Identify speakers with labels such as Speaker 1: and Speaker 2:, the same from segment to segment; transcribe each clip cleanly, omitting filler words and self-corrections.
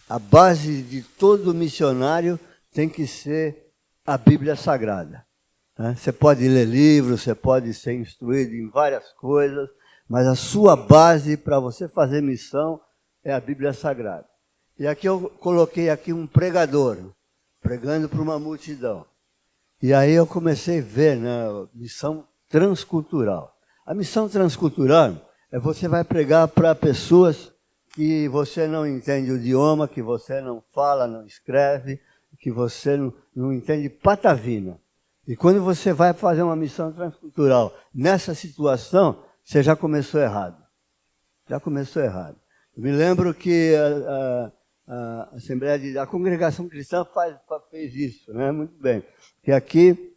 Speaker 1: a base de todo missionário tem que ser a Bíblia Sagrada. Né? Você pode ler livros, você pode ser instruído em várias coisas, mas a sua base para você fazer missão é a Bíblia Sagrada. E aqui eu coloquei aqui um pregador, pregando para uma multidão. E aí eu comecei a ver, né, missão transcultural. A missão transcultural é você vai pregar para pessoas que você não entende o idioma, que você não fala, não escreve, que você não entende patavina. E quando você vai fazer uma missão transcultural nessa situação, você já começou errado. Já começou errado. Eu me lembro que a congregação cristã fez isso, né? Muito bem. Porque aqui,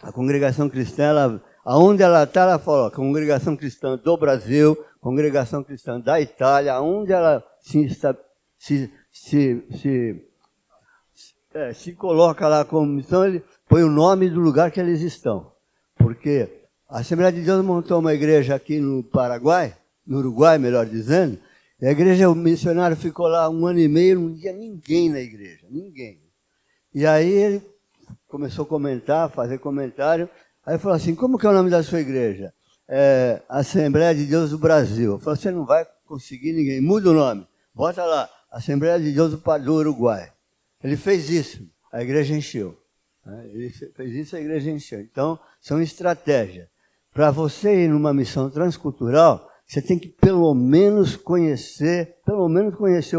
Speaker 1: a congregação cristã, aonde ela está, ela fala, congregação cristã do Brasil, congregação cristã da Itália, aonde ela se coloca lá como missão, ele põe o nome do lugar que eles estão. Porque a Assembleia de Deus montou uma igreja aqui no Paraguai, no Uruguai, melhor dizendo, e a igreja, o missionário ficou lá 1 ano e meio, não tinha ninguém na igreja, ninguém. E aí ele começou a comentar, fazer comentário, aí falou assim, como que é o nome da sua igreja? Assembleia de Deus do Brasil. Eu falei, você não vai conseguir ninguém, muda o nome, bota lá, Assembleia de Deus do Uruguai. Ele fez isso, a igreja encheu. Ele fez isso, a igreja encheu. Então, são estratégias. Para você ir numa missão transcultural, você tem que pelo menos conhecer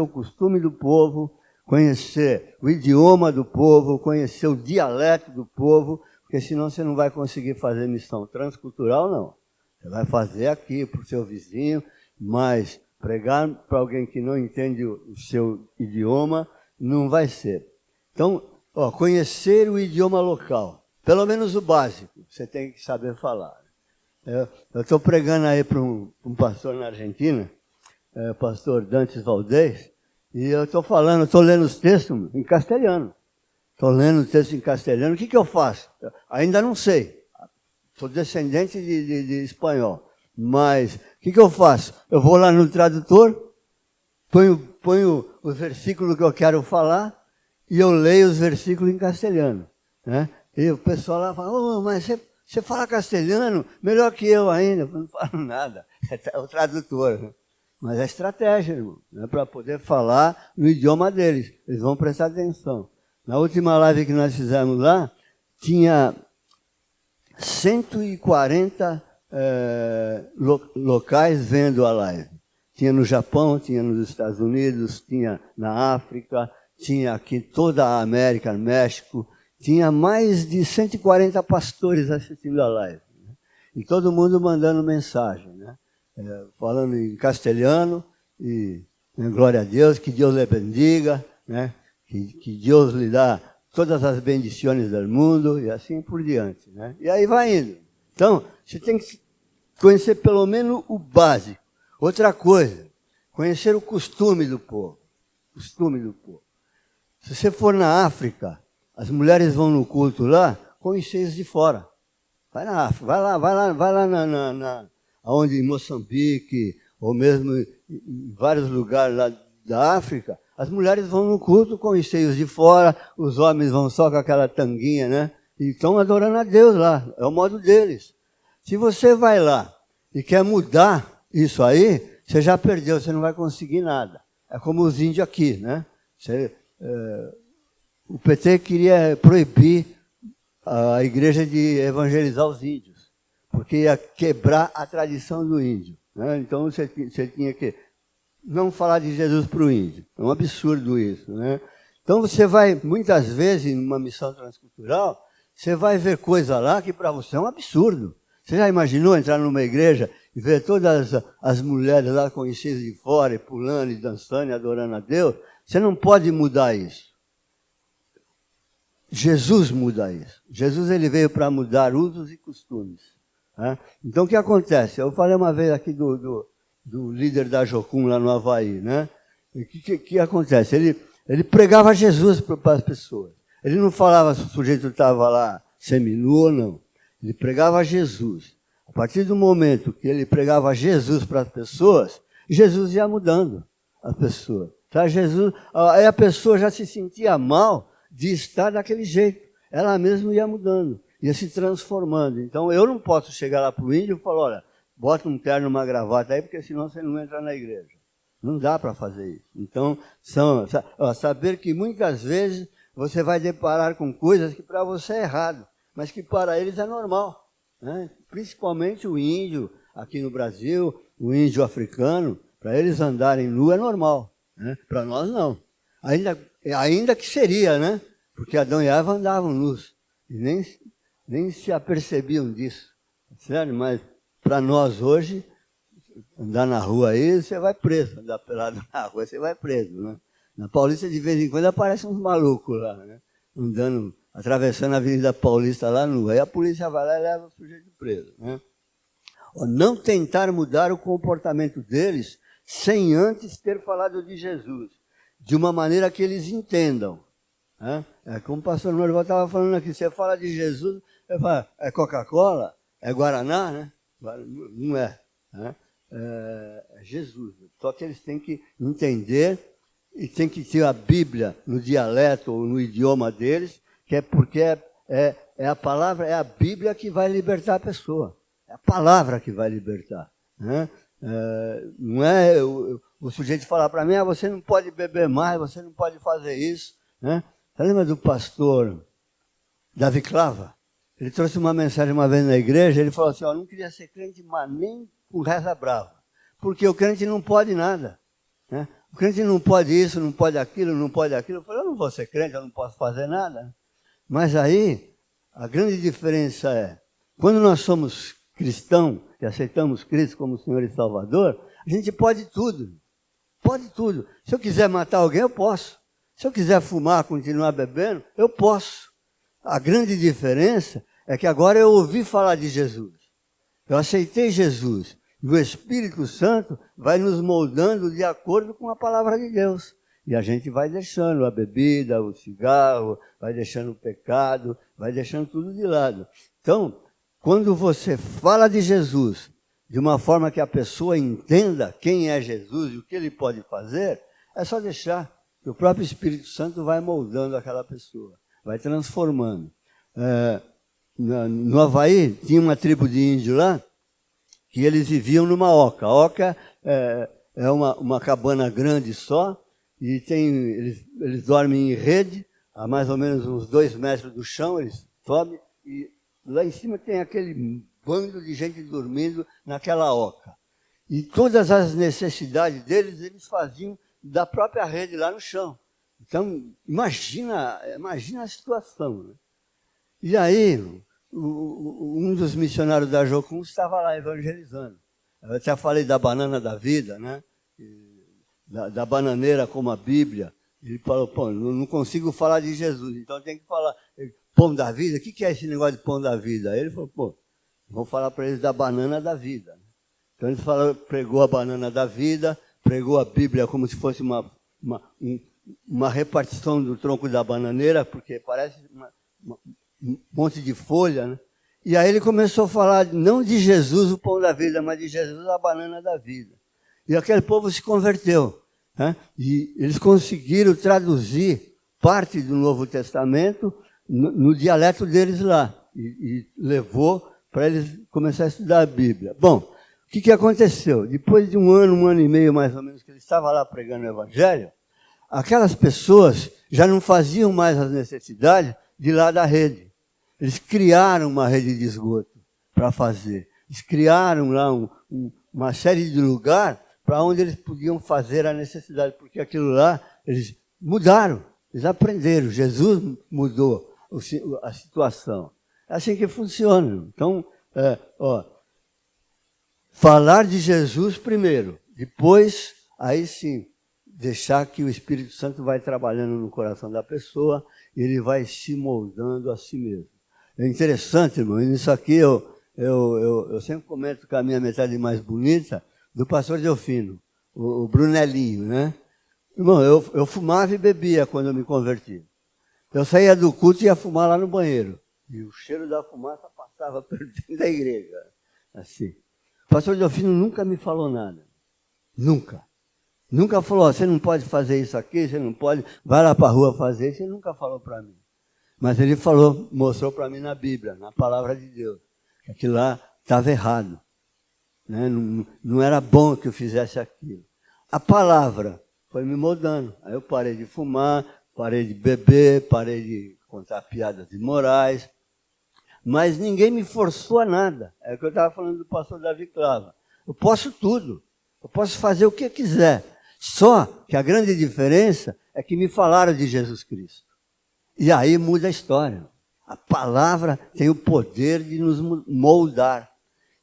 Speaker 1: o costume do povo, conhecer o idioma do povo, conhecer o dialeto do povo, porque senão você não vai conseguir fazer missão transcultural, não. Você vai fazer aqui para o seu vizinho, mas pregar para alguém que não entende o seu idioma, não vai ser. Então, conhecer o idioma local, pelo menos o básico, você tem que saber falar. Eu estou pregando aí para um pastor na Argentina, pastor Dantes Valdez, e eu estou lendo os textos em castelhano. Estou lendo o texto em castelhano, o que eu faço? Ainda não sei. Sou descendente de espanhol. Mas o que eu faço? Eu vou lá no tradutor, ponho o versículo que eu quero falar, e eu leio os versículos em castelhano. Né? E o pessoal lá fala, mas você fala castelhano? Melhor que eu ainda. Eu não falo nada. É o tradutor. Né? Mas é estratégia, irmão, né? Para poder falar no idioma deles. Eles vão prestar atenção. Na última live que nós fizemos lá, tinha 140 locais vendo a live. Tinha no Japão, tinha nos Estados Unidos, tinha na África, tinha aqui toda a América, no México, tinha mais de 140 pastores assistindo a live. Né? E todo mundo mandando mensagem, né? Falando em castelhano, e glória a Deus, que Deus lhe bendiga, né? Que Deus lhe dá todas as bendições do mundo, e assim por diante. Né? E aí vai indo. Então, você tem que conhecer pelo menos o básico. Outra coisa, conhecer o costume do povo. Costume do povo. Se você for na África, as mulheres vão no culto lá com os seios de fora. Vai na África, vai lá onde em Moçambique, ou mesmo em vários lugares lá da África, as mulheres vão no culto com os seios de fora, os homens vão só com aquela tanguinha, né? E estão adorando a Deus lá, é o modo deles. Se você vai lá e quer mudar isso aí, você já perdeu, você não vai conseguir nada. É como os índios aqui, né? O PT queria proibir a igreja de evangelizar os índios, porque ia quebrar a tradição do índio. Né? Então você tinha que não falar de Jesus para o índio. É um absurdo isso. Né? Então você vai, muitas vezes, numa missão transcultural, você vai ver coisa lá que para você é um absurdo. Você já imaginou entrar numa igreja e ver todas as mulheres lá com os seios de fora, e pulando, e dançando, e adorando a Deus? Você não pode mudar isso. Jesus muda isso. Jesus ele veio para mudar usos e costumes. Né? Então o que acontece? Eu falei uma vez aqui do líder da Jocum lá no Havaí. Né? O que acontece? Ele pregava Jesus para as pessoas. Ele não falava se o sujeito estava lá seminu ou não. Ele pregava Jesus. A partir do momento que ele pregava Jesus para as pessoas, Jesus ia mudando as pessoas. Sabe, Jesus, aí a pessoa já se sentia mal de estar daquele jeito. Ela mesma ia mudando, ia se transformando. Então eu não posso chegar lá para o índio e falar, olha, bota um terno, uma gravata aí, porque senão você não entra na igreja. Não dá para fazer isso. Então, saber que muitas vezes você vai deparar com coisas que para você é errado, mas que para eles é normal. Né? Principalmente o índio, aqui no Brasil, o índio africano, para eles andarem nu é normal. Né? Para nós não. Ainda que seria, né? Porque Adão e Eva andavam nus. E nem se apercebiam disso. Sério? Mas para nós hoje, andar na rua aí, você vai preso. Andar pelado na rua, você vai preso. Né? Na Paulista, de vez em quando, aparecem uns malucos lá, né? Andando, atravessando a Avenida Paulista lá nu. Aí a polícia vai lá e leva o sujeito preso. Né? Não tentar mudar o comportamento deles sem antes ter falado de Jesus, de uma maneira que eles entendam. Né? Como o pastor Norival estava falando aqui, você fala de Jesus, ele fala, é Coca-Cola? É Guaraná? Né? Não é. Né? É Jesus. Só que eles têm que entender e têm que ter a Bíblia no dialeto ou no idioma deles, que é porque é a palavra, é a Bíblia que vai libertar a pessoa. É a palavra que vai libertar. Né? Não é o sujeito falar para mim, você não pode beber mais, você não pode fazer isso. Né? Você lembra do pastor Davi Clava? Ele trouxe uma mensagem uma vez na igreja, ele falou assim, eu não queria ser crente, mas nem com reza brava. Porque o crente não pode nada. Né? O crente não pode isso, não pode aquilo, não pode aquilo. Eu falei, eu não vou ser crente, eu não posso fazer nada. Mas aí, a grande diferença é, quando nós somos cristãos, que aceitamos Cristo como Senhor e Salvador, a gente pode tudo. Pode tudo. Se eu quiser matar alguém, eu posso. Se eu quiser fumar, continuar bebendo, eu posso. A grande diferença é que agora eu ouvi falar de Jesus. Eu aceitei Jesus. E o Espírito Santo vai nos moldando de acordo com a palavra de Deus. E a gente vai deixando a bebida, o cigarro, vai deixando o pecado, vai deixando tudo de lado. Então, quando você fala de Jesus de uma forma que a pessoa entenda quem é Jesus e o que ele pode fazer, é só deixar que o próprio Espírito Santo vai moldando aquela pessoa, vai transformando. No Havaí, tinha uma tribo de índio lá, que eles viviam numa oca. A oca é uma cabana grande só, e eles dormem em rede, a mais ou menos uns 2 metros do chão, eles sobem, e lá em cima tem aquele bando de gente dormindo naquela oca. E todas as necessidades deles, eles faziam da própria rede lá no chão. Então, imagina a situação. Né? E aí, um dos missionários da Jocum estava lá evangelizando. Eu até falei da banana da vida, né? Da bananeira como a Bíblia. Ele falou, pô, não consigo falar de Jesus, então tem que falar pão da vida. O que é esse negócio de pão da vida? Aí ele falou, pô, vou falar para eles da banana da vida. Então ele pregou a banana da vida, pregou a Bíblia como se fosse uma repartição do tronco da bananeira, porque parece um monte de folha, né? E aí ele começou a falar não de Jesus, o pão da vida, mas de Jesus, a banana da vida. E aquele povo se converteu. Né? E eles conseguiram traduzir parte do Novo Testamento no dialeto deles lá. E levou para eles começar a estudar a Bíblia. Bom, o que aconteceu? Depois de um ano e meio mais ou menos, que ele estava lá pregando o Evangelho, aquelas pessoas já não faziam mais as necessidades de lá da rede. Eles criaram uma rede de esgoto para fazer. Eles criaram lá uma série de lugares para onde eles podiam fazer a necessidade, porque aquilo lá, eles mudaram, eles aprenderam. Jesus mudou a situação. É assim que funciona. Então, falar de Jesus primeiro, depois, aí sim, deixar que o Espírito Santo vai trabalhando no coração da pessoa e ele vai se moldando a si mesmo. É interessante, irmão, isso aqui eu sempre comento com a minha metade mais bonita, do pastor Delfino, o Brunelinho, né? Irmão, eu fumava e bebia quando eu me converti. Eu saía do culto e ia fumar lá no banheiro. E o cheiro da fumaça passava por dentro da igreja. Assim. O pastor Delfino nunca me falou nada. Nunca. Nunca falou, ó, você não pode fazer isso aqui, você não pode, vai lá para a rua fazer isso. Ele nunca falou para mim. Mas ele falou, mostrou para mim na Bíblia, na palavra de Deus, que aquilo lá estava errado. Né? Não era bom que eu fizesse aquilo. A palavra foi me moldando. Aí eu parei de fumar, parei de beber, parei de contar piadas imorais. Mas ninguém me forçou a nada. É o que eu estava falando do pastor Davi Clava. Eu posso tudo. Eu posso fazer o que eu quiser. Só que a grande diferença é que me falaram de Jesus Cristo. E aí muda a história. A palavra tem o poder de nos moldar.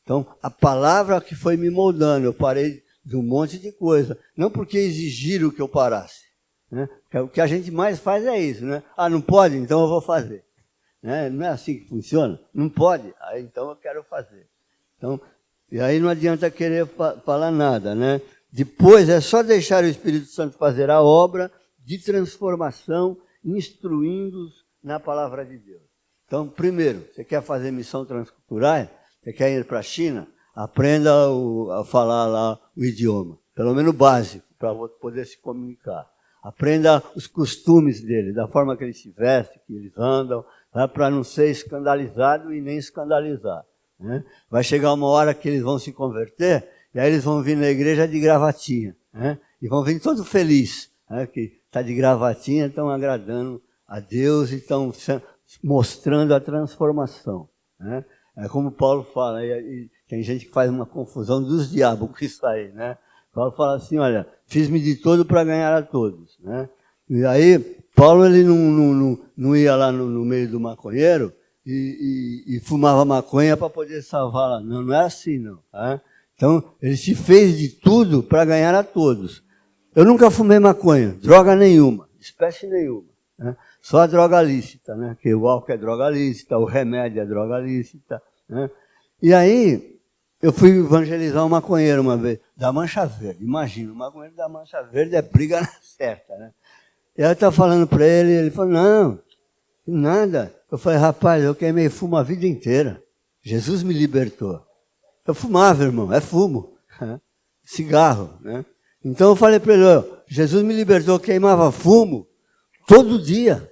Speaker 1: Então, a palavra que foi me moldando, eu parei de um monte de coisa. Não porque exigiram que eu parasse. Né? O que a gente mais faz é isso. Né? Ah, não pode? Então eu vou fazer. Né? Não é assim que funciona? Não pode? Aí, então eu quero fazer. Então, e aí não adianta querer falar nada. Né? Depois é só deixar o Espírito Santo fazer a obra de transformação, instruindo-os na palavra de Deus. Então, primeiro, você quer fazer missão transcultural? Você quer ir para a China? Aprenda a falar lá o idioma, pelo menos básico, para poder se comunicar. Aprenda os costumes dele, da forma que eles se vestem, que eles andam, tá? Para não ser escandalizado e nem escandalizar. Né? Vai chegar uma hora que eles vão se converter, e aí eles vão vir na igreja de gravatinha. Né? E vão vir todo feliz, né? Que está de gravatinha, estão agradando a Deus e estão mostrando a transformação. Né? É como Paulo fala, e tem gente que faz uma confusão dos diabos com isso aí, né? Paulo fala assim, olha, fiz-me de todo para ganhar a todos, né? E aí, Paulo ele não ia lá no meio do maconheiro e fumava maconha para poder salvar lá. Não é assim, não. Tá? Então, ele se fez de tudo para ganhar a todos. Eu nunca fumei maconha, droga nenhuma, espécie nenhuma. Né? Só a droga lícita, né? Que o álcool é droga lícita, o remédio é droga lícita. Né? E aí, eu fui evangelizar um maconheiro uma vez, da Mancha Verde. Imagina, o maconheiro da Mancha Verde é briga na certa. Né? E aí eu estava falando para ele, ele falou, não, nada. Eu falei, rapaz, eu queimei fumo a vida inteira. Jesus me libertou. Eu fumava, irmão, é fumo. Cigarro, né? Então eu falei para ele, Jesus me libertou, eu queimava fumo todo dia.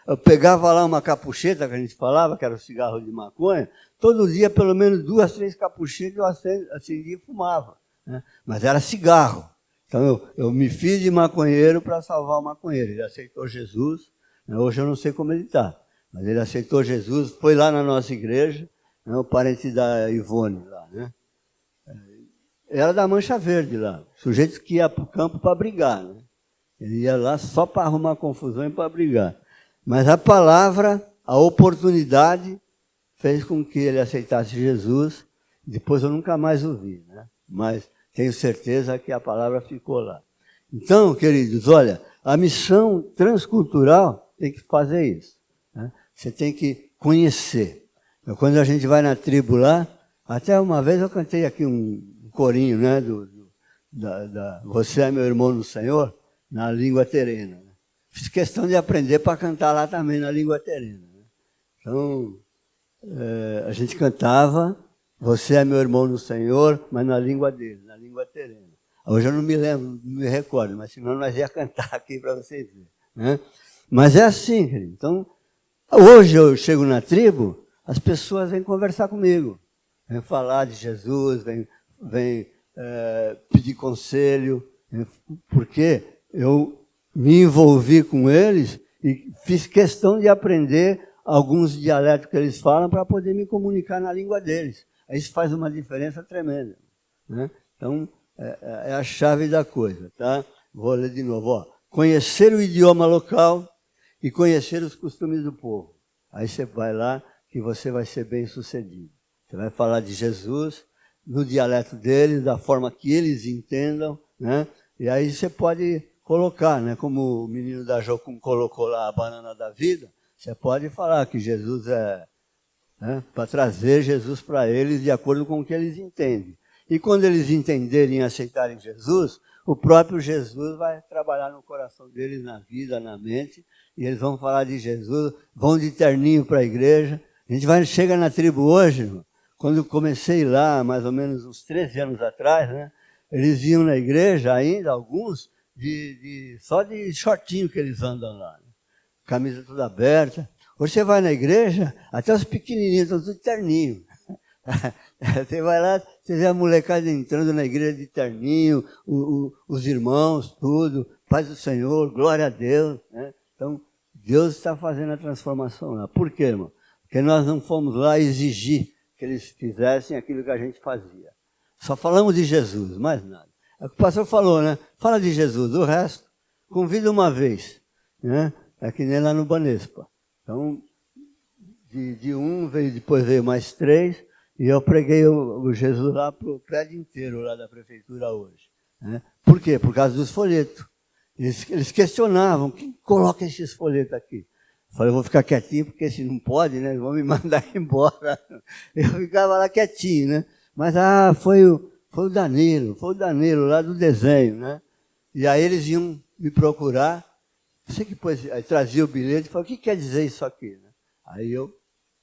Speaker 1: Eu pegava lá uma capucheta, que a gente falava, que era o cigarro de maconha, todo dia, pelo menos 2, 3 capuchetas, eu acendia e fumava. Né? Mas era cigarro. Então eu me fiz de maconheiro para salvar o maconheiro. Ele aceitou Jesus, né? Hoje eu não sei como ele está, mas ele aceitou Jesus, foi lá na nossa igreja, né? O parente da Ivone lá, né? Era da Mancha Verde lá, sujeito que ia para o campo para brigar. Né? Ele ia lá só para arrumar confusão e para brigar. Mas a palavra, a oportunidade, fez com que ele aceitasse Jesus. Depois eu nunca mais o vi, né? Mas tenho certeza que a palavra ficou lá. Então, queridos, olha, a missão transcultural tem que fazer isso. Né? Você tem que conhecer. Então, quando a gente vai na tribo lá, até uma vez eu cantei aqui um corinho, né? Você é meu irmão no Senhor, na língua terena. Né? Fiz questão de aprender para cantar lá também na língua terena. Né? Então, a gente cantava, você é meu irmão no Senhor, mas na língua dele, na língua terena. Hoje eu não me lembro, não me recordo, mas senão nós ia cantar aqui para vocês verem. Né? Mas é assim, querido. Então, hoje eu chego na tribo, as pessoas vêm conversar comigo, vêm falar de Jesus, vêm pedir conselho, porque eu me envolvi com eles e fiz questão de aprender alguns dialetos que eles falam para poder me comunicar na língua deles. Isso faz uma diferença tremenda. Né? Então, é a chave da coisa. Tá? Vou ler de novo. Ó. Conhecer o idioma local e conhecer os costumes do povo. Aí você vai lá que você vai ser bem sucedido. Você vai falar de Jesus no dialeto deles, da forma que eles entendam. Né? E aí você pode colocar, né? Como o menino da Jocum colocou lá a banana da vida, você pode falar que Jesus para trazer Jesus para eles de acordo com o que eles entendem. E quando eles entenderem e aceitarem Jesus, o próprio Jesus vai trabalhar no coração deles, na vida, na mente, e eles vão falar de Jesus, vão de terninho para a igreja. A gente chega na tribo hoje, irmão, quando eu comecei lá, mais ou menos uns 13 anos atrás, né? eles iam na igreja ainda, alguns, só de shortinho que eles andam lá. Né? Camisa toda aberta. Hoje você vai na igreja, até os pequenininhos estão tudo terninho. Você vai lá, você vê a molecada entrando na igreja de terninho, os irmãos, tudo, paz do Senhor, glória a Deus. Né? Então, Deus está fazendo a transformação lá. Por quê, irmão? Porque nós não fomos lá exigir que eles fizessem aquilo que a gente fazia. Só falamos de Jesus, mais nada. É o que o pastor falou, né? Fala de Jesus, o resto, convida uma vez. Né? É que nem lá no Banespa. Então, de um, depois veio mais 3, e eu preguei o Jesus lá para o prédio inteiro lá da prefeitura hoje. Né? Por quê? Por causa dos folhetos. Eles questionavam, quem coloca esses folhetos aqui? Eu falei, eu vou ficar quietinho, porque se não pode, né, vão me mandar embora. Eu ficava lá quietinho, né? Mas, foi o Danilo lá do desenho, né? E aí eles iam me procurar, você que aí trazia o bilhete e falava, o que quer dizer isso aqui? Né? Aí eu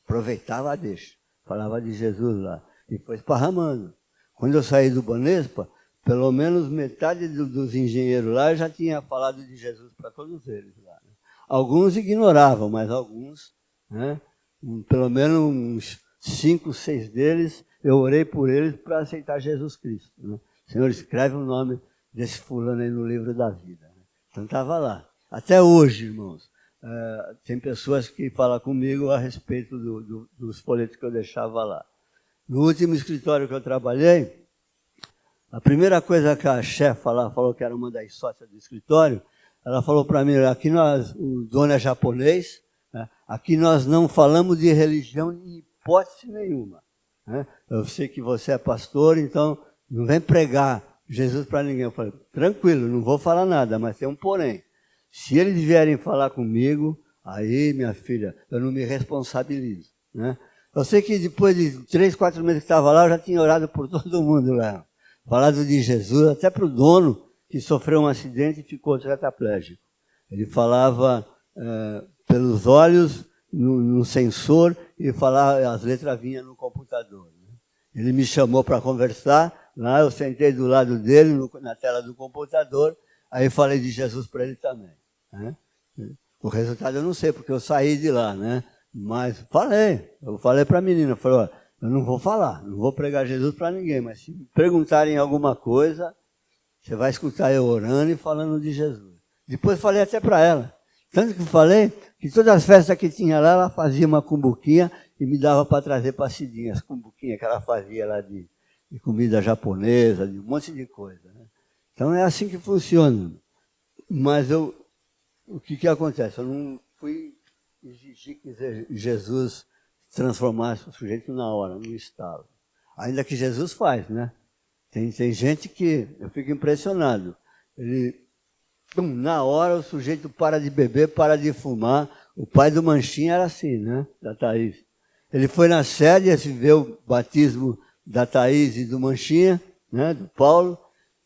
Speaker 1: aproveitava a deixa, falava de Jesus lá, e foi esparramando. Quando eu saí do Banespa, pelo menos metade dos engenheiros lá já tinha falado de Jesus para todos eles lá. Né? Alguns ignoravam, mas alguns, né? Pelo menos uns 5, 6 deles, eu orei por eles para aceitar Jesus Cristo. Né? Senhor, escreve o nome desse fulano aí no livro da vida. Né? Então estava lá. Até hoje, irmãos, tem pessoas que falam comigo a respeito dos folhetos que eu deixava lá. No último escritório que eu trabalhei, a primeira coisa que a chefa lá falou, que era uma das sócias do escritório, ela falou para mim, aqui o dono é japonês, né? Aqui nós não falamos de religião em hipótese nenhuma. Né? Eu sei que você é pastor, então não vem pregar Jesus para ninguém. Eu falei, tranquilo, não vou falar nada, mas tem um porém. Se eles vierem falar comigo, aí, minha filha, eu não me responsabilizo. Né? Eu sei que depois de 3, 4 meses que estava lá, eu já tinha orado por todo mundo lá. Falado de Jesus, até para o dono, que sofreu um acidente e ficou tetraplégico. Ele falava pelos olhos, no sensor, e falava, as letras vinham no computador. Né? Ele me chamou para conversar, lá eu sentei do lado dele, na tela do computador, aí falei de Jesus para ele também. Né? O resultado eu não sei, porque eu saí de lá, né? Mas eu falei para a menina, falei, eu não vou falar, não vou pregar Jesus para ninguém, mas se me perguntarem alguma coisa, você vai escutar eu orando e falando de Jesus. Depois falei até para ela, tanto que falei que todas as festas que tinha lá, ela fazia uma cumbuquinha e me dava para trazer para a Cidinha, as cumbuquinhas que ela fazia lá de comida japonesa, de um monte de coisa. Né? Então é assim que funciona. Mas o que acontece? Eu não fui exigir que Jesus transformasse o sujeito na hora, no estado. Ainda que Jesus faz, né? Tem gente que eu fico impressionado. Na hora o sujeito para de beber, para de fumar. O pai do Manchinha era assim, né? Da Thaís. Ele foi na sede, viu o batismo da Thaís e do Manchinha, né? Do Paulo,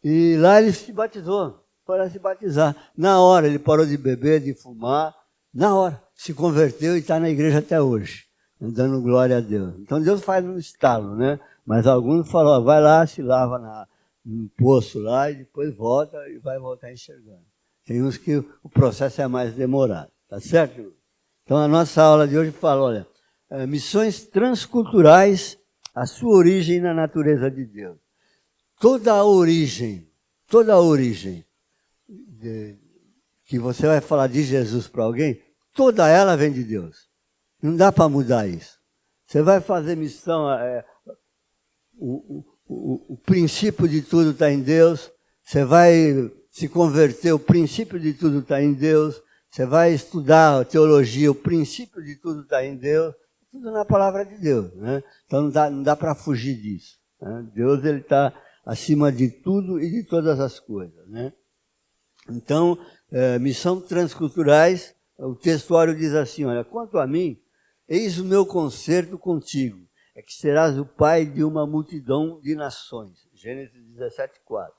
Speaker 1: e lá ele se batizou. Para se batizar. Na hora, ele parou de beber, de fumar, na hora. Se converteu e está na igreja até hoje, dando glória a Deus. Então Deus faz um estalo, né? Mas alguns falam, vai lá, se lava no poço lá e depois volta e vai voltar enxergando. Tem uns que o processo é mais demorado, tá certo? Então a nossa aula de hoje fala, olha, missões transculturais, a sua origem na natureza de Deus. Toda a origem que você vai falar de Jesus para alguém, toda ela vem de Deus. Não dá para mudar isso. Você vai fazer missão, o princípio de tudo está em Deus. Você vai se converter, o princípio de tudo está em Deus. Você vai estudar a teologia, o princípio de tudo está em Deus. Tudo na palavra de Deus. Né? Então não dá para fugir disso. Né? Deus está acima de tudo e de todas as coisas. Né? Então, missão transculturais, o textuário diz assim, olha, quanto a mim, eis o meu concerto contigo, é que serás o pai de uma multidão de nações. Gênesis 17:4.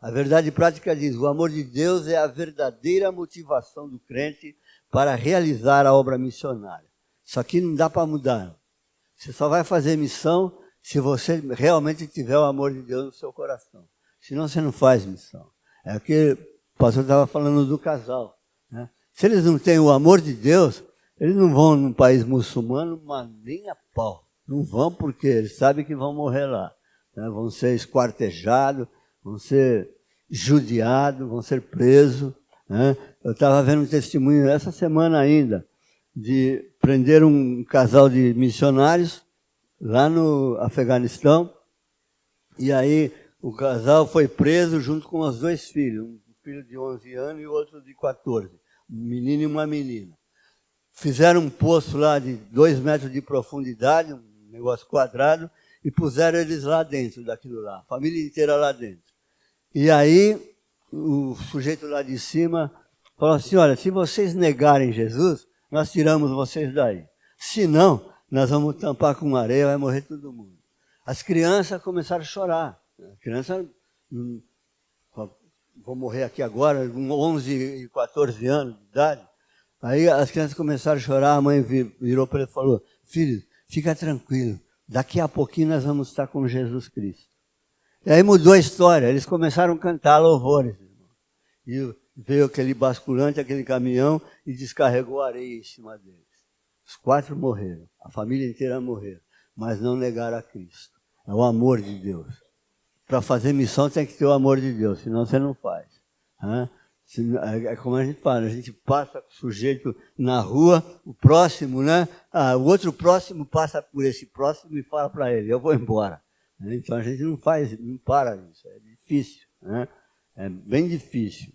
Speaker 1: A verdade prática diz, o amor de Deus é a verdadeira motivação do crente para realizar a obra missionária. Isso aqui não dá para mudar. Você só vai fazer missão se você realmente tiver o amor de Deus no seu coração. senão você não faz missão. É o que o pastor estava falando do casal. Né? Se eles não têm o amor de Deus, eles não vão num país muçulmano, mas nem a pau. Não vão porque eles sabem que vão morrer lá. Né? Vão ser esquartejados, vão ser judiados, vão ser presos. Né? Eu estava vendo um testemunho essa semana ainda, de prender um casal de missionários lá no Afeganistão. E aí o casal foi preso junto com os 2 filhos, um filho de 11 anos e outro de 14, um menino e uma menina. Fizeram um poço lá de 2 metros de profundidade, um negócio quadrado, e puseram eles lá dentro daquilo lá, a família inteira lá dentro. E aí o sujeito lá de cima falou assim, olha, se vocês negarem Jesus, nós tiramos vocês daí. Se não, nós vamos tampar com areia, vai morrer todo mundo. As crianças começaram a chorar. As crianças, vou morrer aqui agora, com 11 e 14 anos de idade. Aí as crianças começaram a chorar, a mãe virou para ele e falou, filho, fica tranquilo, daqui a pouquinho nós vamos estar com Jesus Cristo. E aí mudou a história, eles começaram a cantar louvores. E veio aquele basculante, aquele caminhão e descarregou areia em cima deles. Os 4 morreram, a família inteira morreu, mas não negaram a Cristo. É o amor de Deus. Para fazer missão tem que ter o amor de Deus, senão você não faz. É como a gente fala, a gente passa com o sujeito na rua, o próximo, né? O outro próximo passa por esse próximo e fala para ele, eu vou embora. Então a gente não faz, não para isso, é difícil, né? É bem difícil.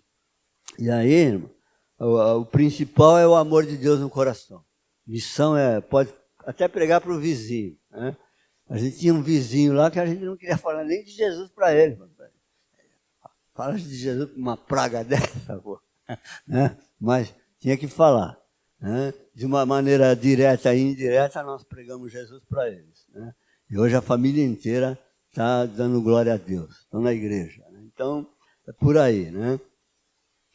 Speaker 1: E aí, irmão, o principal é o amor de Deus no coração. Missão pode até pregar para o vizinho. Né? A gente tinha um vizinho lá que a gente não queria falar nem de Jesus para ele. Fala de Jesus com uma praga dessa, pô. Né? Mas tinha que falar. Né? De uma maneira direta e indireta, nós pregamos Jesus para eles. Né? E hoje a família inteira está dando glória a Deus, estão na igreja. Né? Então, é por aí. Né?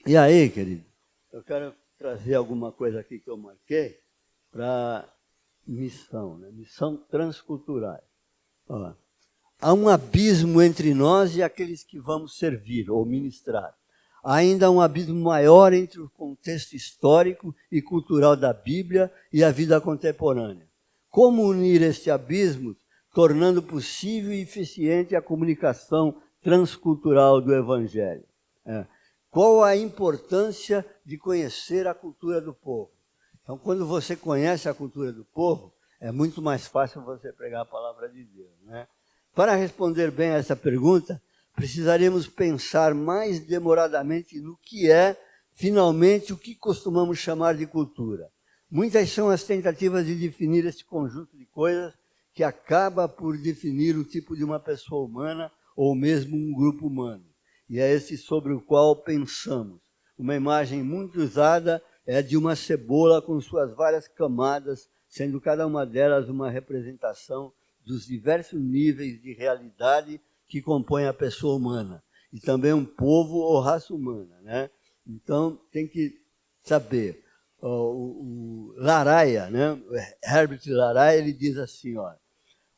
Speaker 1: E aí, querido, eu quero trazer alguma coisa aqui que eu marquei para missão, né? Missão transcultural. Ó, há um abismo entre nós e aqueles que vamos servir ou ministrar. Há ainda um abismo maior entre o contexto histórico e cultural da Bíblia e a vida contemporânea. Como unir este abismo, tornando possível e eficiente a comunicação transcultural do Evangelho? Qual a importância de conhecer a cultura do povo? Então, quando você conhece a cultura do povo, é muito mais fácil você pregar a palavra de Deus. Né? Para responder bem a essa pergunta, precisaríamos pensar mais demoradamente no que é, finalmente, o que costumamos chamar de cultura. Muitas são as tentativas de definir esse conjunto de coisas que acaba por definir o tipo de uma pessoa humana ou mesmo um grupo humano. E é esse sobre o qual pensamos. Uma imagem muito usada é de uma cebola com suas várias camadas, sendo cada uma delas uma representação dos diversos níveis de realidade que compõem a pessoa humana. E também um povo ou raça humana. Né? Então, tem que saber. O Laraia, né? Herbert Laraia, ele diz assim, ó,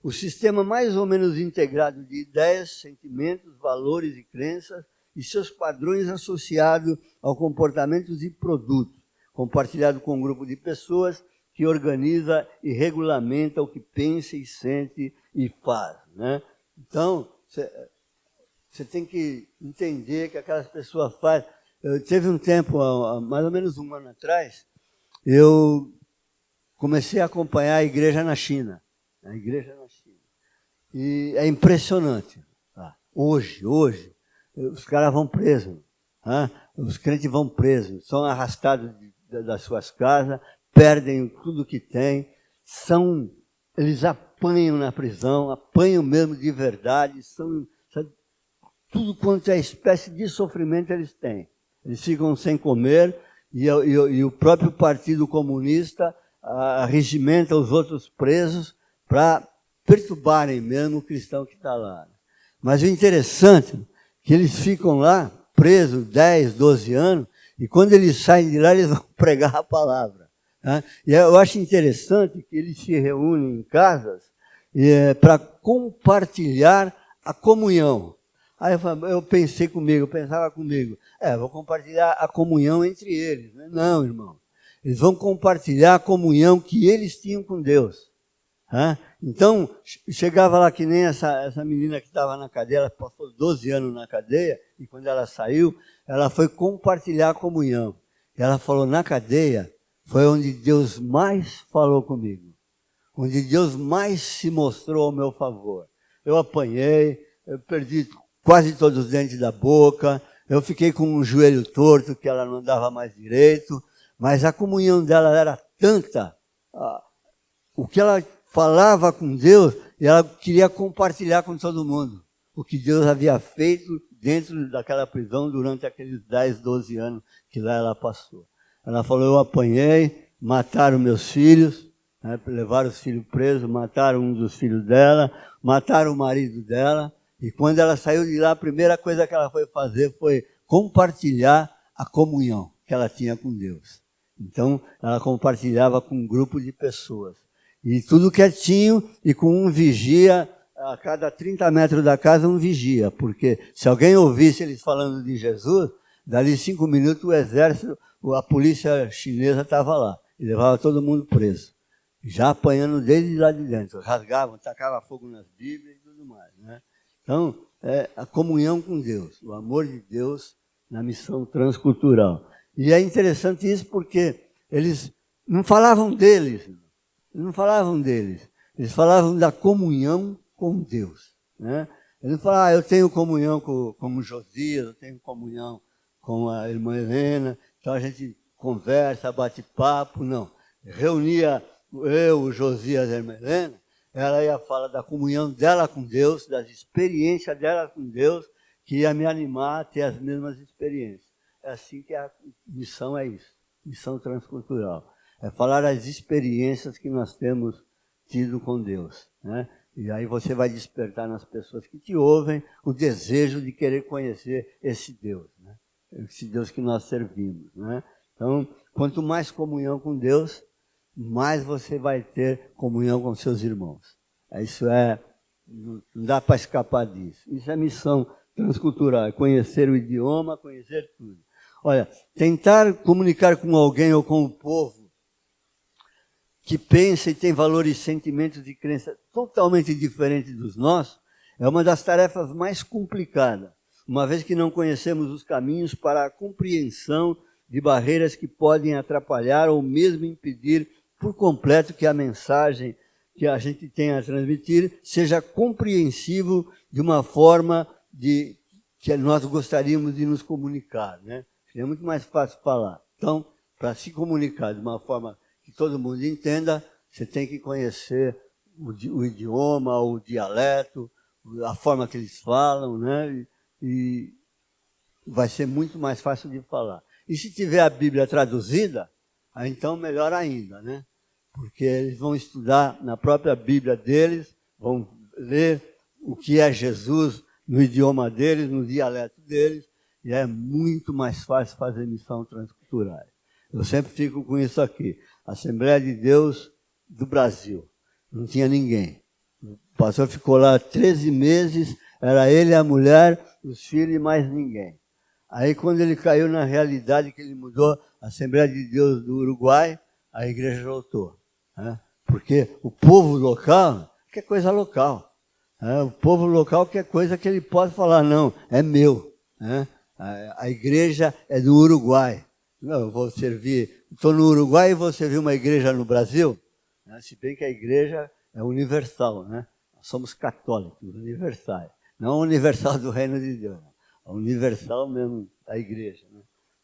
Speaker 1: o sistema mais ou menos integrado de ideias, sentimentos, valores e crenças e seus padrões associados ao comportamento de produtos, compartilhado com um grupo de pessoas que organiza e regulamenta o que pensa e sente e faz. Né? Então, você tem que entender que aquelas pessoas fazem. Teve um tempo, mais ou menos um ano atrás, eu comecei a acompanhar a igreja na China. A igreja na China. E é impressionante. Tá? Hoje, os caras vão presos. Tá? Os crentes vão presos, são arrastados das suas casas, perdem tudo que têm, eles apanham na prisão, apanham mesmo de verdade, sabe, tudo quanto é espécie de sofrimento eles têm. Eles ficam sem comer e o próprio Partido Comunista regimenta os outros presos para perturbarem mesmo o cristão que está lá. Mas o interessante é que eles ficam lá, presos 10, 12 anos, e quando eles saem de lá, eles vão pregar a palavra. Né? E eu acho interessante que eles se reúnem em casas para compartilhar a comunhão. Aí eu pensava comigo, vou compartilhar a comunhão entre eles. Não, irmão. Eles vão compartilhar a comunhão que eles tinham com Deus. Então, chegava lá que nem essa menina que estava na cadeia, ela passou 12 anos na cadeia, e quando ela saiu, ela foi compartilhar a comunhão. E ela falou, na cadeia, foi onde Deus mais falou comigo. Onde Deus mais se mostrou ao meu favor. Eu apanhei, eu perdi quase todos os dentes da boca, eu fiquei com um joelho torto, que ela não andava mais direito, mas a comunhão dela era tanta, o que ela falava com Deus, e ela queria compartilhar com todo mundo o que Deus havia feito dentro daquela prisão durante aqueles 10, 12 anos que lá ela passou. Ela falou, eu apanhei, mataram meus filhos, levaram os filhos presos, mataram um dos filhos dela, mataram o marido dela, e quando ela saiu de lá, a primeira coisa que ela foi fazer foi compartilhar a comunhão que ela tinha com Deus. Então, ela compartilhava com um grupo de pessoas. E tudo quietinho e com um vigia, a cada 30 metros da casa um vigia, porque se alguém ouvisse eles falando de Jesus, dali 5 minutos o exército, a polícia chinesa estava lá e levava todo mundo preso. Já apanhando desde lá de dentro, rasgavam, tacavam fogo nas Bíblias e tudo mais. Então, a comunhão com Deus, o amor de Deus na missão transcultural. E é interessante isso porque eles não falavam deles, eles falavam da comunhão com Deus. Eles não falavam, eu tenho comunhão com o Josias, eu tenho comunhão com a irmã Helena, então a gente conversa, bate papo, não. Reunia eu, o Josias e a irmã Helena, ela ia falar da comunhão dela com Deus, das experiências dela com Deus, que ia me animar a ter as mesmas experiências. É assim que a missão é isso, missão transcultural. É falar as experiências que nós temos tido com Deus. E aí você vai despertar nas pessoas que te ouvem o desejo de querer conhecer esse Deus. Esse Deus que nós servimos. Então, quanto mais comunhão com Deus, mais você vai ter comunhão com seus irmãos. Isso não dá para escapar disso. Isso é missão transcultural, é conhecer o idioma, conhecer tudo. Olha, tentar comunicar com alguém ou com o povo que pensa e tem valores e sentimentos de crença totalmente diferentes dos nossos, é uma das tarefas mais complicadas, uma vez que não conhecemos os caminhos para a compreensão de barreiras que podem atrapalhar ou mesmo impedir por completo que a mensagem que a gente tem a transmitir seja compreensível de uma forma que nós gostaríamos de nos comunicar. Seria muito mais fácil falar. Então, para se comunicar de uma forma que todo mundo entenda, você tem que conhecer o idioma, o dialeto, a forma que eles falam, e vai ser muito mais fácil de falar. E se tiver a Bíblia traduzida, aí então melhor ainda, porque eles vão estudar na própria Bíblia deles, vão ler o que é Jesus no idioma deles, no dialeto deles, e é muito mais fácil fazer missão transcultural. Eu sempre fico com isso aqui. Assembleia de Deus do Brasil. Não tinha ninguém. O pastor ficou lá 13 meses, era ele, a mulher, os filhos e mais ninguém. Aí quando ele caiu na realidade que ele mudou a Assembleia de Deus do Uruguai, a igreja voltou. Porque o povo local quer coisa local. O povo local quer coisa que ele pode falar, não, é meu. A igreja é do Uruguai. Não, eu vou servir, estou no Uruguai e vou servir uma igreja no Brasil. Se bem que a igreja é universal, Nós somos católicos, universais. Não universal do reino de Deus, a universal mesmo da igreja.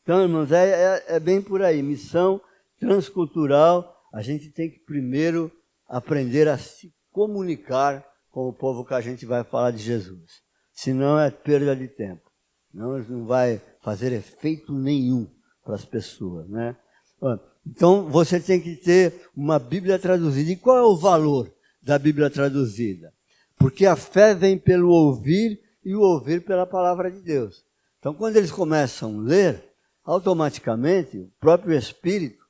Speaker 1: Então, irmãos, é bem por aí. Missão transcultural, a gente tem que primeiro aprender a se comunicar com o povo que a gente vai falar de Jesus. Senão é perda de tempo. Não vai fazer efeito nenhum para as pessoas. Então, você tem que ter uma Bíblia traduzida. E qual é o valor da Bíblia traduzida? Porque a fé vem pelo ouvir e o ouvir pela palavra de Deus. Então, quando eles começam a ler, automaticamente, o próprio Espírito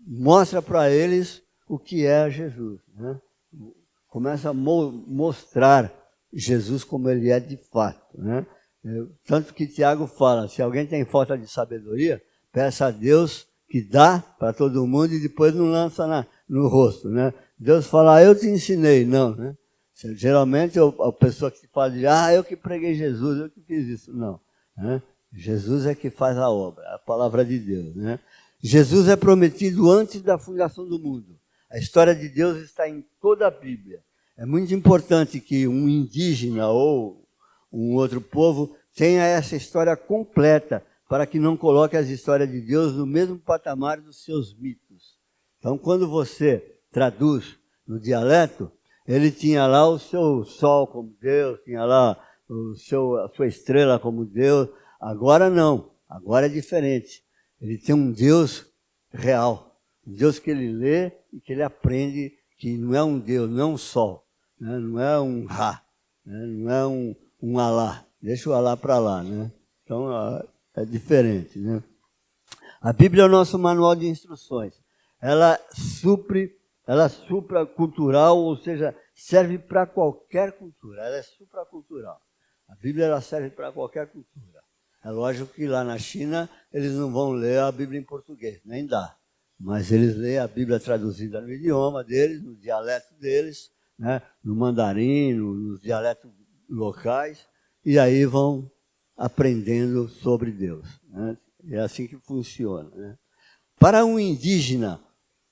Speaker 1: mostra para eles o que é Jesus. Começa a mostrar Jesus como ele é de fato, né? Tanto que Tiago fala, se alguém tem falta de sabedoria, peça a Deus que dá para todo mundo e depois não lança no rosto, né? Deus fala, eu te ensinei, não, né? Geralmente a pessoa que fala de, eu que preguei Jesus, eu que fiz isso, não, né? Jesus é que faz a obra, a palavra de Deus, né? Jesus é prometido antes da fundação do mundo. A história de Deus está em toda a Bíblia. É muito importante que um indígena ou um outro povo tenha essa história completa, para que não coloque as histórias de Deus no mesmo patamar dos seus mitos. Então, quando você traduz no dialeto, ele tinha lá o seu sol como Deus, tinha lá a sua estrela como Deus. Agora não, agora é diferente. Ele tem um Deus real, um Deus que ele lê e que ele aprende que não é um Deus, não é um sol, né? Não é um Ra, né? Não é um Alá. Deixa o Alá para lá, né? Então é diferente, né? A Bíblia é o nosso manual de instruções. Ela é supracultural, ou seja, serve para qualquer cultura. Ela é supracultural. A Bíblia ela serve para qualquer cultura. É lógico que lá na China eles não vão ler a Bíblia em português, nem dá. Mas eles leem a Bíblia traduzida no idioma deles, no dialeto deles, né? No mandarim, nos dialetos locais, e aí vão aprendendo sobre Deus, né? É assim que funciona, né? Para um indígena,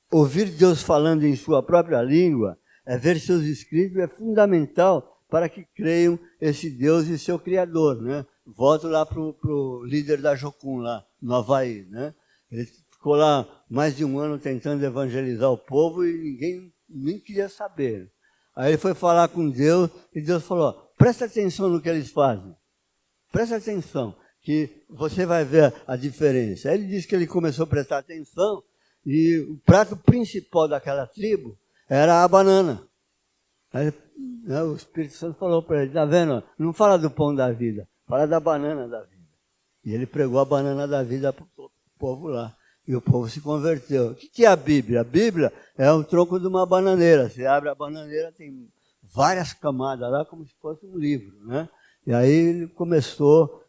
Speaker 1: ouvir Deus falando em sua própria língua, ver seus escritos, é fundamental para que creiam esse Deus e seu Criador, né? Volto lá para o líder da Jocum, lá no Havaí, né? Ele ficou lá mais de um ano tentando evangelizar o povo e ninguém nem queria saber. Aí ele foi falar com Deus e Deus falou, presta atenção no que eles fazem. Presta atenção, que você vai ver a diferença. Aí ele disse que ele começou a prestar atenção e o prato principal daquela tribo era a banana. Aí, né, o Espírito Santo falou para ele, está vendo? Não fala do pão da vida, fala da banana da vida. E ele pregou a banana da vida para o povo lá. E o povo se converteu. O que é a Bíblia? A Bíblia é o tronco de uma bananeira. Você abre a bananeira, tem várias camadas lá, como se fosse um livro, né? E aí ele começou,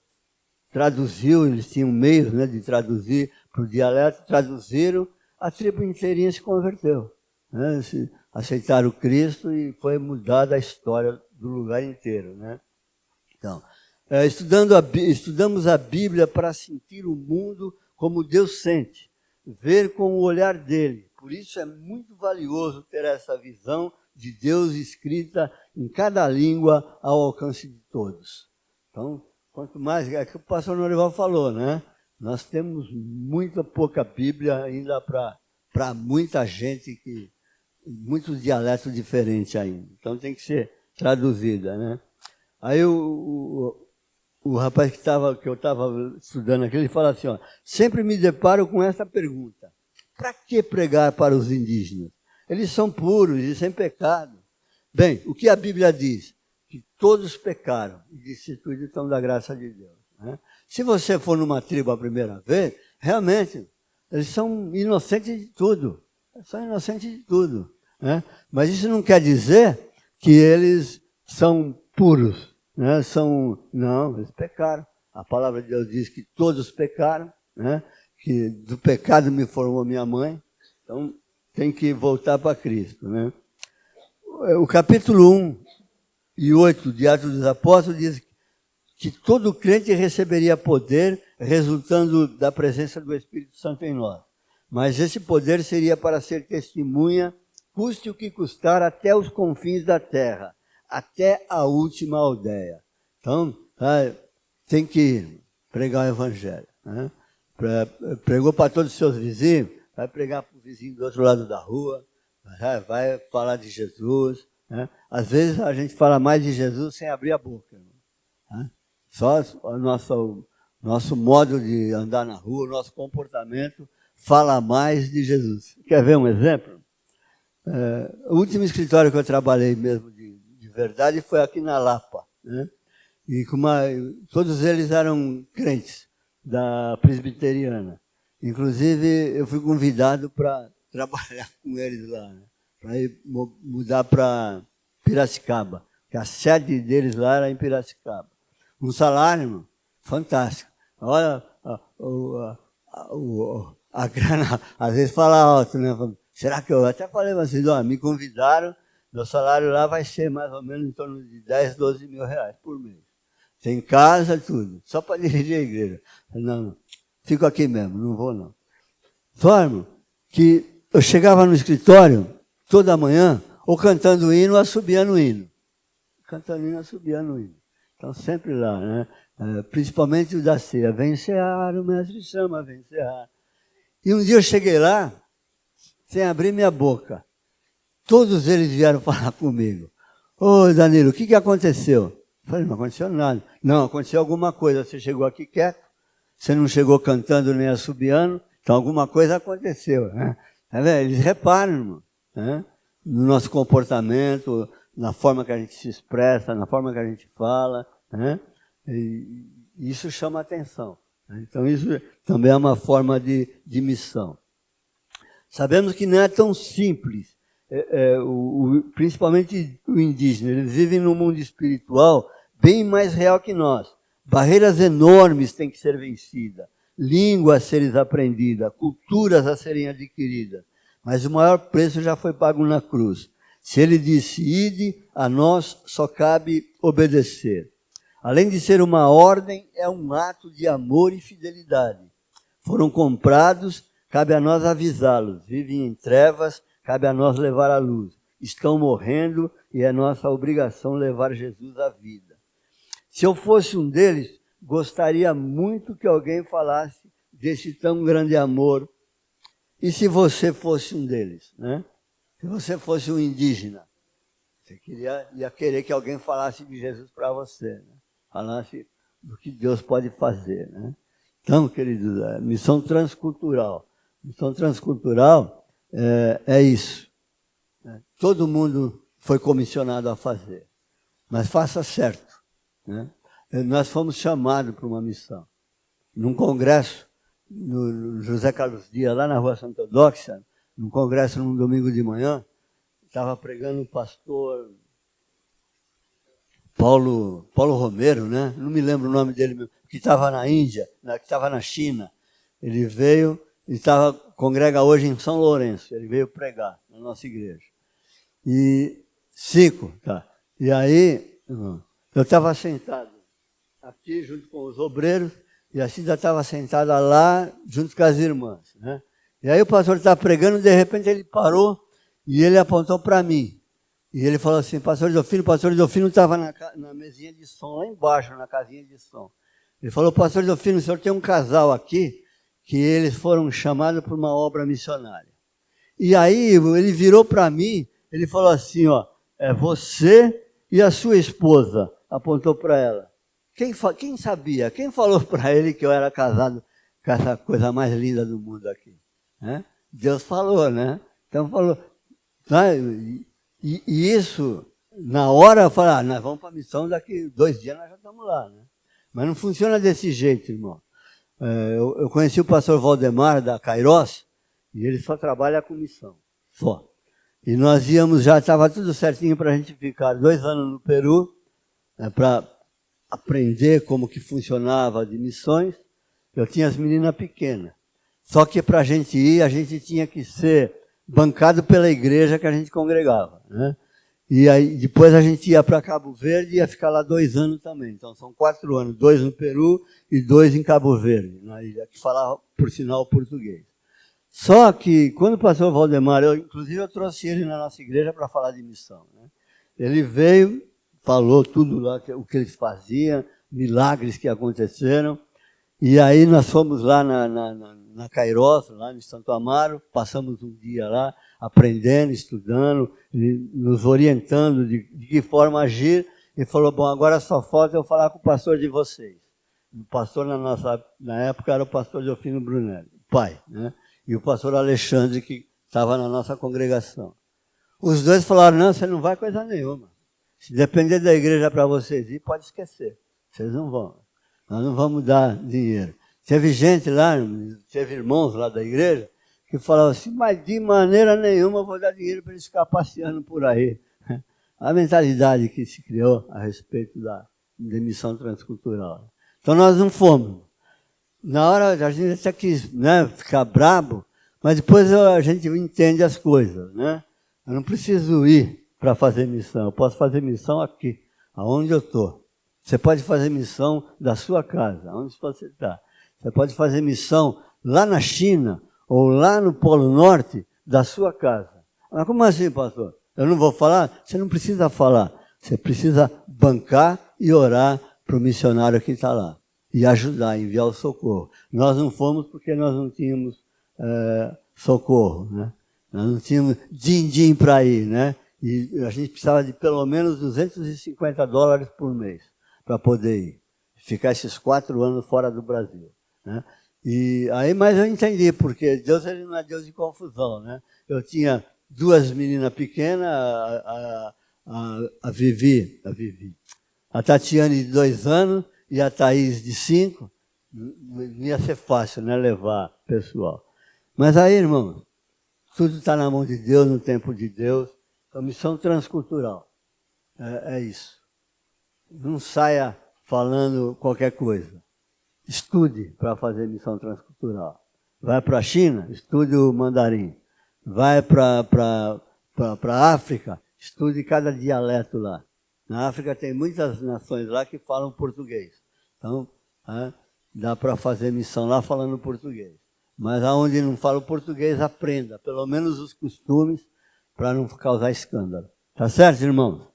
Speaker 1: traduziu, eles tinham meios, né, de traduzir para o dialeto, traduziram, a tribo inteirinha se converteu, né? Aceitaram Cristo e foi mudada a história do lugar inteiro, né? Então, estudamos a Bíblia para sentir o mundo como Deus sente, ver com o olhar dele. Por isso é muito valioso ter essa visão de Deus escrita em cada língua ao alcance de todos. Então, quanto mais, é que o pastor Norival falou, né? Nós temos pouca Bíblia ainda para muita gente, muitos dialetos diferentes ainda. Então tem que ser traduzida, né? Aí o rapaz que eu estava estudando aqui, ele fala assim, ó, sempre me deparo com essa pergunta, para que pregar para os indígenas? Eles são puros e sem pecado. Bem, o que a Bíblia diz? Que todos pecaram e destituídos estão da graça de Deus, né? Se você for numa tribo a primeira vez, realmente, eles são inocentes de tudo. São inocentes de tudo, né? Mas isso não quer dizer que eles são puros, né? Não, eles pecaram. A palavra de Deus diz que todos pecaram, né? Que do pecado me formou minha mãe. Então, tem que voltar para Cristo, né? O capítulo 1 e 8 de Atos dos Apóstolos diz que todo crente receberia poder resultando da presença do Espírito Santo em nós. Mas esse poder seria para ser testemunha, custe o que custar, até os confins da terra, até a última aldeia. Então, tem que pregar o Evangelho, né? Pregou para todos os seus vizinhos, vai pregar para o vizinho do outro lado da rua, vai falar de Jesus, né? Às vezes a gente fala mais de Jesus sem abrir a boca, né? Só o nosso modo de andar na rua, o nosso comportamento fala mais de Jesus. Quer ver um exemplo? O último escritório que eu trabalhei mesmo de verdade foi aqui na Lapa, né? E todos eles eram crentes da presbiteriana. Inclusive, eu fui convidado para trabalhar com eles lá, né? Para ir mudar para Piracicaba, que a sede deles lá era em Piracicaba. Um salário, irmão, fantástico. Olha, a grana, às vezes fala alto, né? Será que eu até falei assim, ó, me convidaram, meu salário lá vai ser mais ou menos em torno de 10, 12 mil reais por mês. Tem casa, tudo, só para dirigir a igreja. Não, fico aqui mesmo, não vou não. Forma que eu chegava no escritório toda manhã, ou cantando hino, ou assobiando hino. Cantando hino, assobiando hino. Então sempre lá, né? Principalmente o da ceia. Vem cear, o mestre chama, vem cear. E um dia eu cheguei lá, sem abrir minha boca. Todos eles vieram falar comigo. Ô Danilo, o que aconteceu? Eu falei, não aconteceu nada. Não, aconteceu alguma coisa. Você chegou aqui quieto, você não chegou cantando nem assobiando, então alguma coisa aconteceu. Né? Eles reparam, irmão, né? No nosso comportamento, na forma que a gente se expressa, na forma que a gente fala. Né? E isso chama atenção. Né? Então isso também é uma forma de missão. Sabemos que não é tão simples. Principalmente o indígena, eles vivem num mundo espiritual bem mais real que nós. Barreiras enormes têm que ser vencidas, línguas a serem aprendidas, culturas a serem adquiridas. Mas o maior preço já foi pago na cruz. Se ele disse, ide, a nós só cabe obedecer. Além de ser uma ordem, é um ato de amor e fidelidade. Foram comprados, cabe a nós avisá-los. Vivem em trevas, cabe a nós levar a luz. Estão morrendo e é nossa obrigação levar Jesus à vida. Se eu fosse um deles, gostaria muito que alguém falasse desse tão grande amor. E se você fosse um deles, né? Se você fosse um indígena, você ia querer que alguém falasse de Jesus para você, né? Falasse do que Deus pode fazer, né? Então, queridos, missão transcultural. Missão transcultural é isso. Todo mundo foi comissionado a fazer, mas faça certo. Né? Nós fomos chamados para uma missão. Num congresso, no José Carlos Dias, lá na Rua Santa Eudóxia, num congresso num domingo de manhã, estava pregando o pastor Paulo Romero, né? Não me lembro o nome dele, que estava na Índia, que estava na China. Ele veio, congrega hoje em São Lourenço, ele veio pregar na nossa igreja. E tá. E aí, eu estava sentado aqui junto com os obreiros, e a Cida estava sentada lá junto com as irmãs. Né? E aí o pastor estava pregando, de repente ele parou e ele apontou para mim. E ele falou assim, pastor Delfino estava na mesinha de som, lá embaixo, na casinha de som. Ele falou, pastor Delfino, o senhor tem um casal aqui, que eles foram chamados para uma obra missionária. E aí ele virou para mim, ele falou assim, ó, é você e a sua esposa, apontou para ela. Quem sabia? Quem falou para ele que eu era casado com essa coisa mais linda do mundo aqui? Né? Deus falou, né? Então falou. E isso, na hora eu falei, nós vamos para a missão, daqui 2 dias nós já estamos lá. Né? Mas não funciona desse jeito, irmão. Eu conheci o pastor Valdemar da Kairos, e ele só trabalha com missão, só. E nós íamos, já estava tudo certinho para a gente ficar 2 anos no Peru, para aprender como que funcionava de missões. Eu tinha as meninas pequenas. Só que para a gente ir, a gente tinha que ser bancado pela igreja que a gente congregava. Né? E aí depois a gente ia para Cabo Verde e ia ficar lá 2 anos também. Então são 4 anos, 2 no Peru e 2 em Cabo Verde, na ilha, que falava, por sinal, português. Só que quando passou o Valdemar, inclusive eu trouxe ele na nossa igreja para falar de missão. Né? Ele veio, falou tudo lá, o que eles faziam, milagres que aconteceram. E aí nós fomos lá na Kairos, lá em Santo Amaro, passamos um dia lá, aprendendo, estudando, nos orientando de que forma agir. E falou, bom, agora só falta eu falar com o pastor de vocês. O pastor na época era o pastor Delfino Brunelli, o pai, né? E o pastor Alexandre, que estava na nossa congregação. Os dois falaram, não, você não vai coisa nenhuma. Se depender da igreja para vocês ir, pode esquecer. Vocês não vão. Nós não vamos dar dinheiro. Teve gente lá, teve irmãos lá da igreja, que falavam assim, mas de maneira nenhuma eu vou dar dinheiro para eles ficar passeando por aí. a mentalidade que se criou a respeito da missão transcultural. Então nós não fomos. Na hora a gente até quis, né, ficar brabo, mas depois a gente entende as coisas, né? Eu não preciso ir para fazer missão, eu posso fazer missão aqui, aonde eu estou. Você pode fazer missão da sua casa, onde você está. Você pode fazer missão lá na China ou lá no Polo Norte da sua casa. Mas como assim, pastor? Eu não vou falar? Você não precisa falar. Você precisa bancar e orar para o missionário que está lá. E ajudar, enviar o socorro. Nós não fomos porque nós não tínhamos socorro, né? Nós não tínhamos din-din para ir, né? E a gente precisava de pelo menos $250 por mês para poder ir. Ficar esses 4 anos fora do Brasil, né? E aí, mas eu entendi, porque Deus ele não é Deus de confusão, né? Eu tinha 2 meninas pequenas, a Vivi, a Tatiane de 2 anos e a Thaís de 5, não ia ser fácil, né, levar pessoal. Mas aí, irmãos, tudo está na mão de Deus, no tempo de Deus. A missão transcultural é isso. Não saia falando qualquer coisa. Estude para fazer missão transcultural. Vai para a China, estude o mandarim. Vai para a África, estude cada dialeto lá. Na África tem muitas nações lá que falam português. Então, dá para fazer missão lá falando português. Mas aonde não fala o português, aprenda, pelo menos os costumes, para não causar escândalo. Tá certo, irmãos?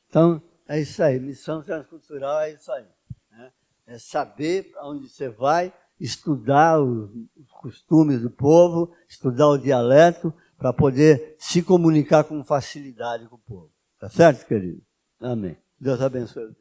Speaker 1: Então, é isso aí. Missão transcultural é isso aí. Né? É saber aonde você vai, estudar os costumes do povo, estudar o dialeto, para poder se comunicar com facilidade com o povo. Tá certo, querido? Amém. Deus abençoe.